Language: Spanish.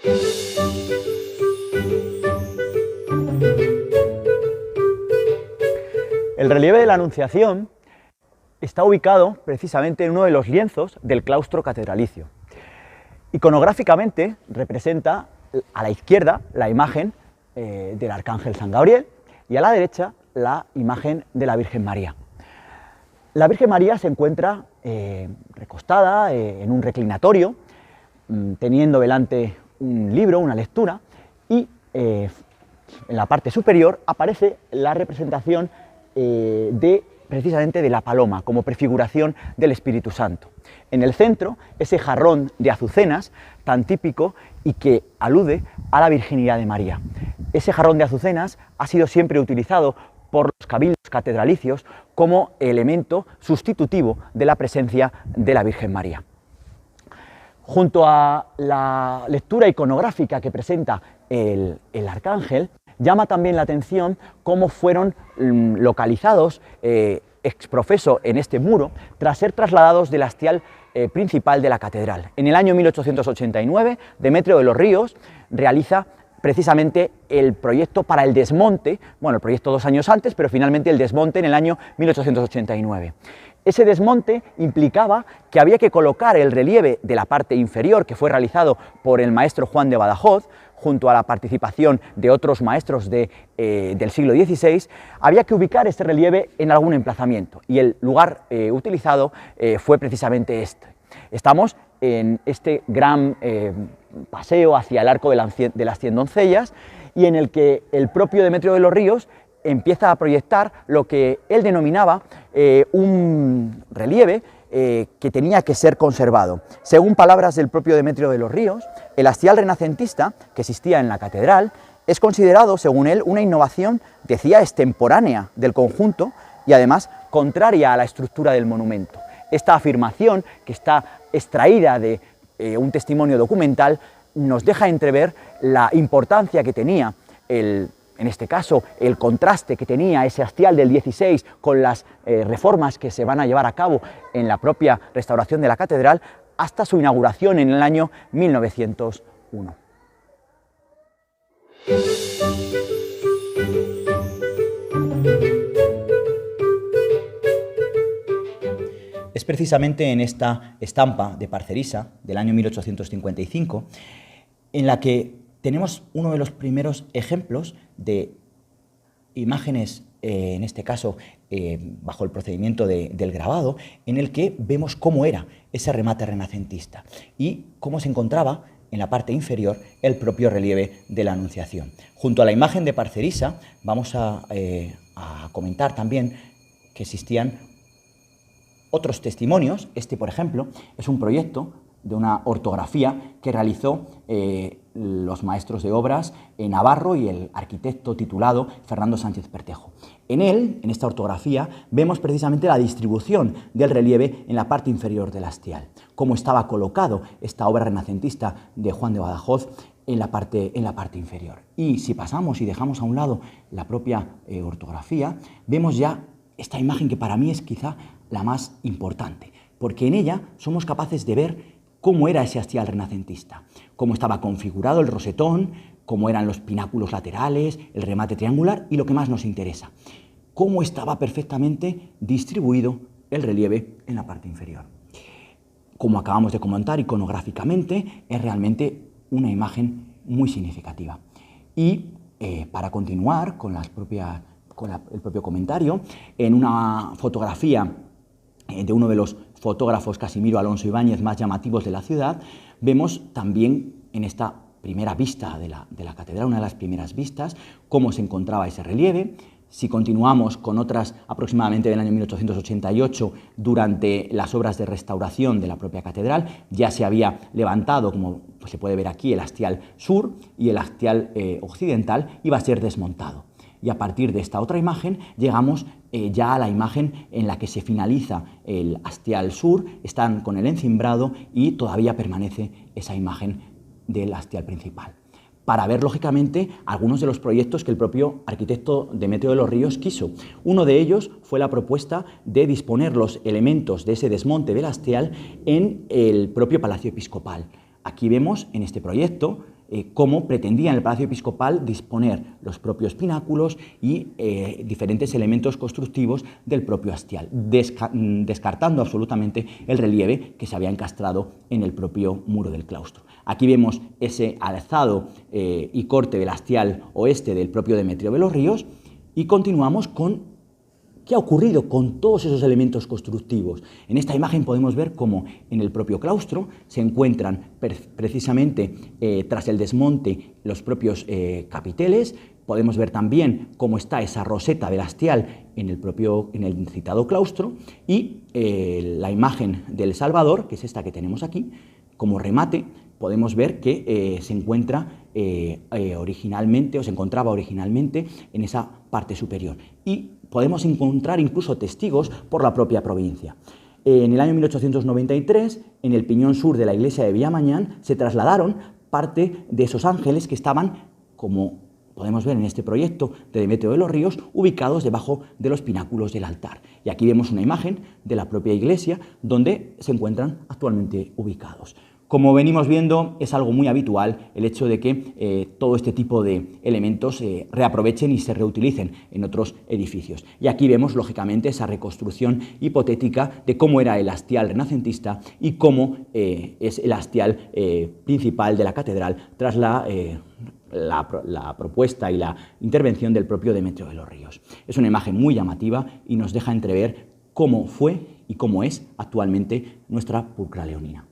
El relieve de la Anunciación está ubicado precisamente en uno de los lienzos del claustro catedralicio. Iconográficamente representa a la izquierda la imagen del Arcángel San Gabriel y a la derecha la imagen de la Virgen María. La Virgen María se encuentra recostada en un reclinatorio, teniendo delante un libro, una lectura, y en la parte superior aparece la representación precisamente de la paloma, como prefiguración del Espíritu Santo. En el centro, ese jarrón de azucenas tan típico y que alude a la virginidad de María. Ese jarrón de azucenas ha sido siempre utilizado por los cabildos catedralicios como elemento sustitutivo de la presencia de la Virgen María. Junto a la lectura iconográfica que presenta el arcángel, llama también la atención cómo fueron localizados ex profeso en este muro tras ser trasladados del hastial principal de la catedral. En el año 1889, Demetrio de los Ríos realiza precisamente el proyecto para el desmonte, bueno, el proyecto 2 años antes, pero finalmente el desmonte en el año 1889. Ese desmonte implicaba que había que colocar el relieve de la parte inferior, que fue realizado por el maestro Juan de Badajoz, junto a la participación de otros maestros del siglo XVI, había que ubicar este relieve en algún emplazamiento, y el lugar utilizado fue precisamente este. Estamos en este gran paseo hacia el arco de las 100 doncellas, y en el que el propio Demetrio de los Ríos empieza a proyectar lo que él denominaba un relieve que tenía que ser conservado. Según palabras del propio Demetrio de los Ríos, el hastial renacentista que existía en la catedral es considerado, según él, una innovación, decía, extemporánea del conjunto y además contraria a la estructura del monumento. Esta afirmación, que está extraída de un testimonio documental, nos deja entrever la importancia que tenía en este caso, el contraste que tenía ese hastial del 16 con las reformas que se van a llevar a cabo en la propia restauración de la catedral hasta su inauguración en el año 1901. Es precisamente en esta estampa de Parcerisa del año 1855 en la que tenemos uno de los primeros ejemplos de imágenes, en este caso bajo el procedimiento del grabado, en el que vemos cómo era ese remate renacentista y cómo se encontraba en la parte inferior el propio relieve de la Anunciación. Junto a la imagen de Parcerisa vamos a comentar también que existían otros testimonios. Este, por ejemplo, es un proyecto de una ortografía que realizó los maestros de obras Navarro y el arquitecto titulado Fernando Sánchez Pertejo. En él, en esta ortografía, vemos precisamente la distribución del relieve en la parte inferior del hastial, cómo estaba colocado esta obra renacentista de Juan de Badajoz en la parte inferior. Y si pasamos y dejamos a un lado la propia ortografía, vemos ya esta imagen que para mí es quizá la más importante, porque en ella somos capaces de ver cómo era ese hastial renacentista, cómo estaba configurado el rosetón, cómo eran los pináculos laterales, el remate triangular y lo que más nos interesa, cómo estaba perfectamente distribuido el relieve en la parte inferior. Como acabamos de comentar, iconográficamente es realmente una imagen muy significativa. Y para continuar con el propio comentario, en una fotografía de uno de los fotógrafos Casimiro Alonso Ibáñez más llamativos de la ciudad, vemos también en esta primera vista de la catedral, una de las primeras vistas, cómo se encontraba ese relieve. Si continuamos con otras aproximadamente del año 1888, durante las obras de restauración de la propia catedral, ya se había levantado, como se puede ver aquí, el hastial sur y el hastial occidental iba a ser desmontado. Y a partir de esta otra imagen llegamos ya a la imagen en la que se finaliza el hastial sur, están con el encimbrado y todavía permanece esa imagen del hastial principal, para ver lógicamente algunos de los proyectos que el propio arquitecto Demetrio de los Ríos quiso. Uno de ellos fue la propuesta de disponer los elementos de ese desmonte del hastial en el propio Palacio Episcopal. Aquí vemos en este proyecto cómo pretendía en el Palacio Episcopal disponer los propios pináculos y diferentes elementos constructivos del propio hastial, descartando absolutamente el relieve que se había encastrado en el propio muro del claustro. Aquí vemos ese alzado y corte del hastial oeste del propio Demetrio de los Ríos y continuamos con qué ha ocurrido con todos esos elementos constructivos. En esta imagen podemos ver cómo en el propio claustro se encuentran precisamente tras el desmonte los propios capiteles. Podemos ver también cómo está esa roseta del hastial en el citado claustro y la imagen del Salvador, que es esta que tenemos aquí, como remate. Podemos ver que se encuentra originalmente, o se encontraba originalmente en esa parte superior. Y podemos encontrar incluso testigos por la propia provincia. En el año 1893, en el piñón sur de la iglesia de Villamañán, se trasladaron parte de esos ángeles que estaban, como podemos ver en este proyecto de Demetrio de los Ríos, ubicados debajo de los pináculos del altar. Y aquí vemos una imagen de la propia iglesia donde se encuentran actualmente ubicados. Como venimos viendo, es algo muy habitual el hecho de que todo este tipo de elementos se reaprovechen y se reutilicen en otros edificios. Y aquí vemos, lógicamente, esa reconstrucción hipotética de cómo era el hastial renacentista y cómo es el hastial principal de la catedral tras la propuesta y la intervención del propio Demetrio de los Ríos. Es una imagen muy llamativa y nos deja entrever cómo fue y cómo es actualmente nuestra pulcra leonina.